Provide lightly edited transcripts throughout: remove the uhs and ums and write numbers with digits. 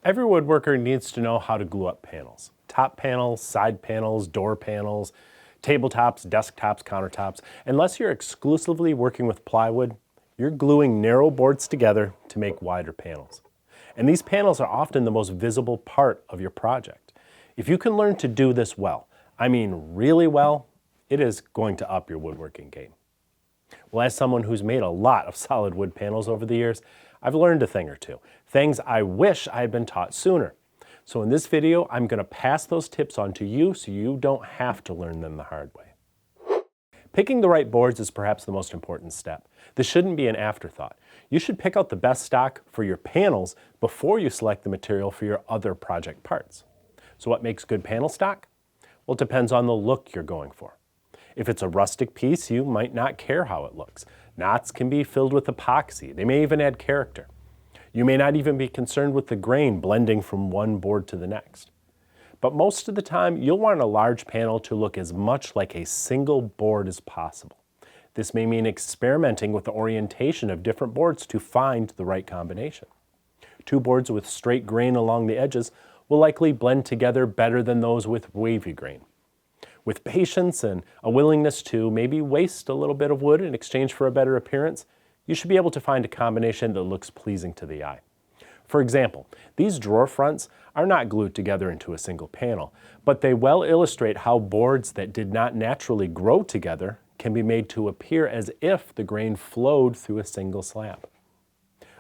Every woodworker needs to know how to glue up panels. Top panels, side panels, door panels, tabletops, desktops, countertops. Unless you're exclusively working with plywood, you're gluing narrow boards together to make wider panels. And these panels are often the most visible part of your project. If you can learn to do this well, I mean really well, it is going to up your woodworking game. Well, as someone who's made a lot of solid wood panels over the years, I've learned a thing or two, things I wish I had been taught sooner. So in this video, I'm going to pass those tips on to you so you don't have to learn them the hard way. Picking the right boards is perhaps the most important step. This shouldn't be an afterthought. You should pick out the best stock for your panels before you select the material for your other project parts. So what makes good panel stock? Well, it depends on the look you're going for. If it's a rustic piece, you might not care how it looks. Knots can be filled with epoxy. They may even add character. You may not even be concerned with the grain blending from one board to the next. But most of the time, you'll want a large panel to look as much like a single board as possible. This may mean experimenting with the orientation of different boards to find the right combination. Two boards with straight grain along the edges will likely blend together better than those with wavy grain. With patience and a willingness to maybe waste a little bit of wood in exchange for a better appearance, you should be able to find a combination that looks pleasing to the eye. For example, these drawer fronts are not glued together into a single panel, but they well illustrate how boards that did not naturally grow together can be made to appear as if the grain flowed through a single slab.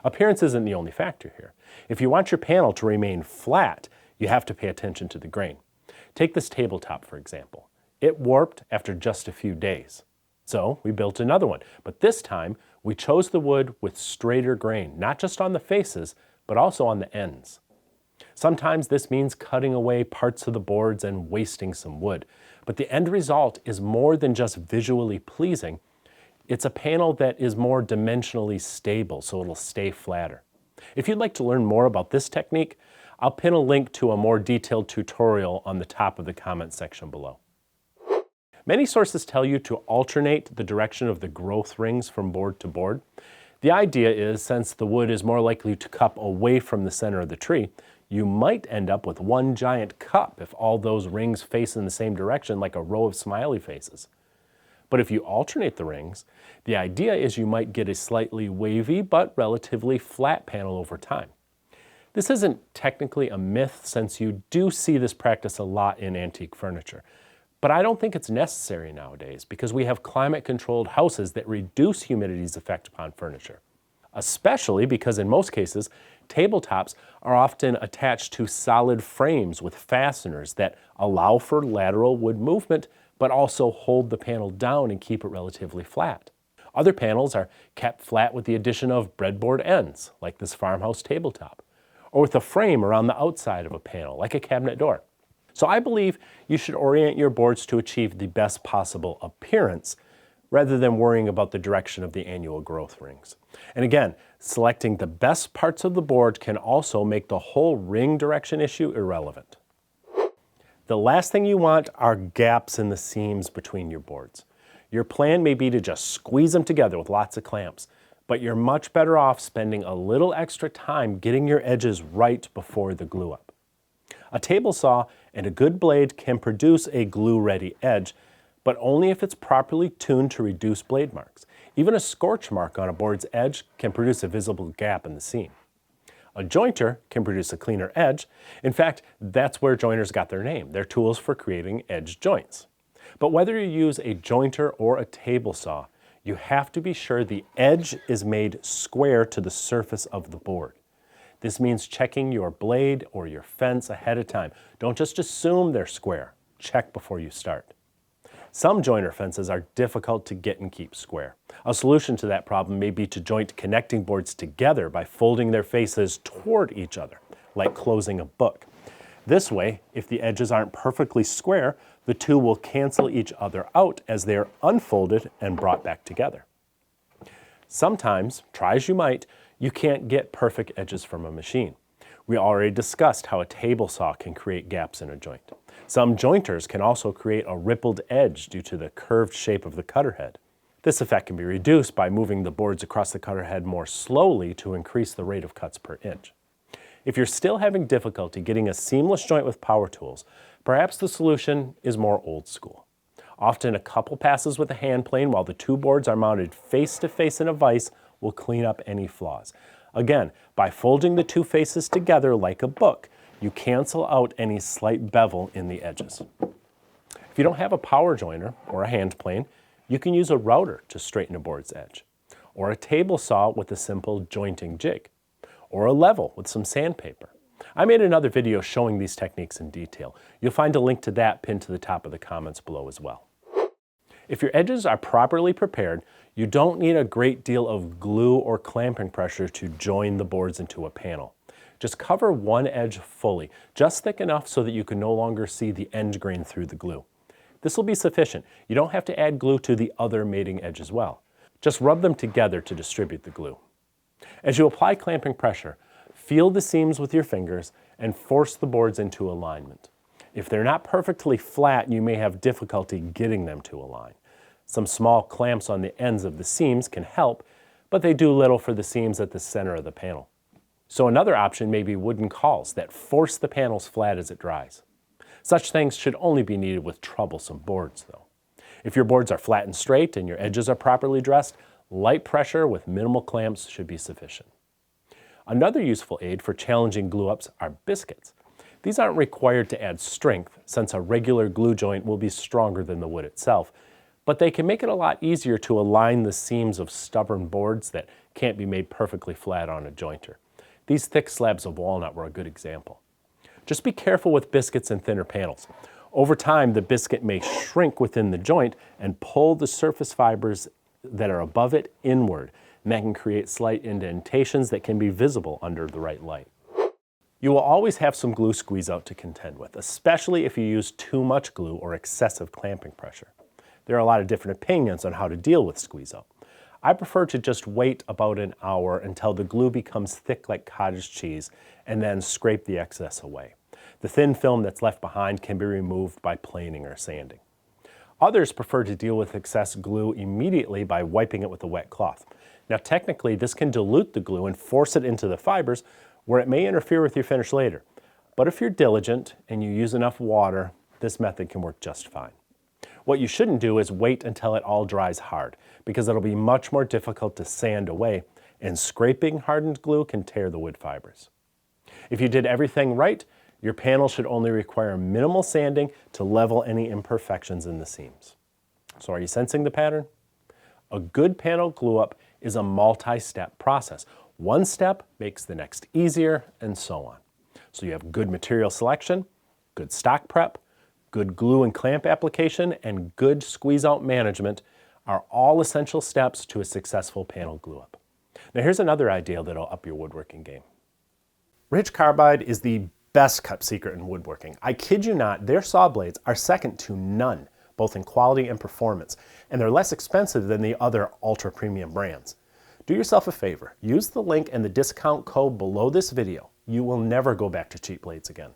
Appearance isn't the only factor here. If you want your panel to remain flat, you have to pay attention to the grain. Take this tabletop, for example. It warped after just a few days. So we built another one, but this time we chose the wood with straighter grain, not just on the faces, but also on the ends. Sometimes this means cutting away parts of the boards and wasting some wood, but the end result is more than just visually pleasing. It's a panel that is more dimensionally stable, so it'll stay flatter. If you'd like to learn more about this technique, I'll pin a link to a more detailed tutorial on the top of the comment section below. Many sources tell you to alternate the direction of the growth rings from board to board. The idea is, since the wood is more likely to cup away from the center of the tree, you might end up with one giant cup if all those rings face in the same direction like a row of smiley faces. But if you alternate the rings, the idea is you might get a slightly wavy but relatively flat panel over time. This isn't technically a myth, since you do see this practice a lot in antique furniture. But I don't think it's necessary nowadays because we have climate-controlled houses that reduce humidity's effect upon furniture. Especially because in most cases, tabletops are often attached to solid frames with fasteners that allow for lateral wood movement, but also hold the panel down and keep it relatively flat. Other panels are kept flat with the addition of breadboard ends, like this farmhouse tabletop, or with a frame around the outside of a panel, like a cabinet door. So I believe you should orient your boards to achieve the best possible appearance rather than worrying about the direction of the annual growth rings. And again, selecting the best parts of the board can also make the whole ring direction issue irrelevant. The last thing you want are gaps in the seams between your boards. Your plan may be to just squeeze them together with lots of clamps, but you're much better off spending a little extra time getting your edges right before the glue up. A table saw and a good blade can produce a glue-ready edge, but only if it's properly tuned to reduce blade marks. Even a scorch mark on a board's edge can produce a visible gap in the seam. A jointer can produce a cleaner edge. In fact, that's where jointers got their name. They're tools for creating edge joints. But whether you use a jointer or a table saw, you have to be sure the edge is made square to the surface of the board. This means checking your blade or your fence ahead of time. Don't just assume they're square. Check before you start. Some jointer fences are difficult to get and keep square. A solution to that problem may be to joint connecting boards together by folding their faces toward each other, like closing a book. This way, if the edges aren't perfectly square, the two will cancel each other out as they are unfolded and brought back together. Sometimes, try as you might, you can't get perfect edges from a machine. We already discussed how a table saw can create gaps in a joint. Some jointers can also create a rippled edge due to the curved shape of the cutter head. This effect can be reduced by moving the boards across the cutter head more slowly to increase the rate of cuts per inch. If you're still having difficulty getting a seamless joint with power tools, perhaps the solution is more old school. Often a couple passes with a hand plane while the two boards are mounted face to face in a vise will clean up any flaws. Again, by folding the two faces together like a book, you cancel out any slight bevel in the edges. If you don't have a power joiner or a hand plane, you can use a router to straighten a board's edge, or a table saw with a simple jointing jig, or a level with some sandpaper. I made another video showing these techniques in detail. You'll find a link to that pinned to the top of the comments below as well. If your edges are properly prepared, you don't need a great deal of glue or clamping pressure to join the boards into a panel. Just cover one edge fully, just thick enough so that you can no longer see the end grain through the glue. This will be sufficient. You don't have to add glue to the other mating edge as well. Just rub them together to distribute the glue. As you apply clamping pressure, feel the seams with your fingers and force the boards into alignment. If they're not perfectly flat, you may have difficulty getting them to align. Some small clamps on the ends of the seams can help, but they do little for the seams at the center of the panel. So another option may be wooden cauls that force the panels flat as it dries. Such things should only be needed with troublesome boards though. If your boards are flat and straight and your edges are properly dressed, light pressure with minimal clamps should be sufficient. Another useful aid for challenging glue-ups are biscuits. These aren't required to add strength, since a regular glue joint will be stronger than the wood itself, but they can make it a lot easier to align the seams of stubborn boards that can't be made perfectly flat on a jointer. These thick slabs of walnut were a good example. Just be careful with biscuits and thinner panels. Over time, the biscuit may shrink within the joint and pull the surface fibers that are above it inward, and that can create slight indentations that can be visible under the right light. You will always have some glue squeeze out to contend with, especially if you use too much glue or excessive clamping pressure. There are a lot of different opinions on how to deal with squeeze out. I prefer to just wait about an hour until the glue becomes thick like cottage cheese and then scrape the excess away. The thin film that's left behind can be removed by planing or sanding. Others prefer to deal with excess glue immediately by wiping it with a wet cloth. Now technically this can dilute the glue and force it into the fibers where it may interfere with your finish later. But if you're diligent and you use enough water, this method can work just fine. What you shouldn't do is wait until it all dries hard, because it'll be much more difficult to sand away, and scraping hardened glue can tear the wood fibers. If you did everything right, your panel should only require minimal sanding to level any imperfections in the seams. So are you sensing the pattern? A good panel glue-up is a multi-step process. One step makes the next easier, and so on. So you have good material selection, good stock prep, good glue and clamp application, and good squeeze-out management are all essential steps to a successful panel glue-up. Now here's another idea that'll up your woodworking game. Ridge Carbide is the best kept secret in woodworking. I kid you not, their saw blades are second to none, both in quality and performance, and they're less expensive than the other ultra-premium brands. Do yourself a favor, use the link and the discount code below this video. You will never go back to cheap blades again.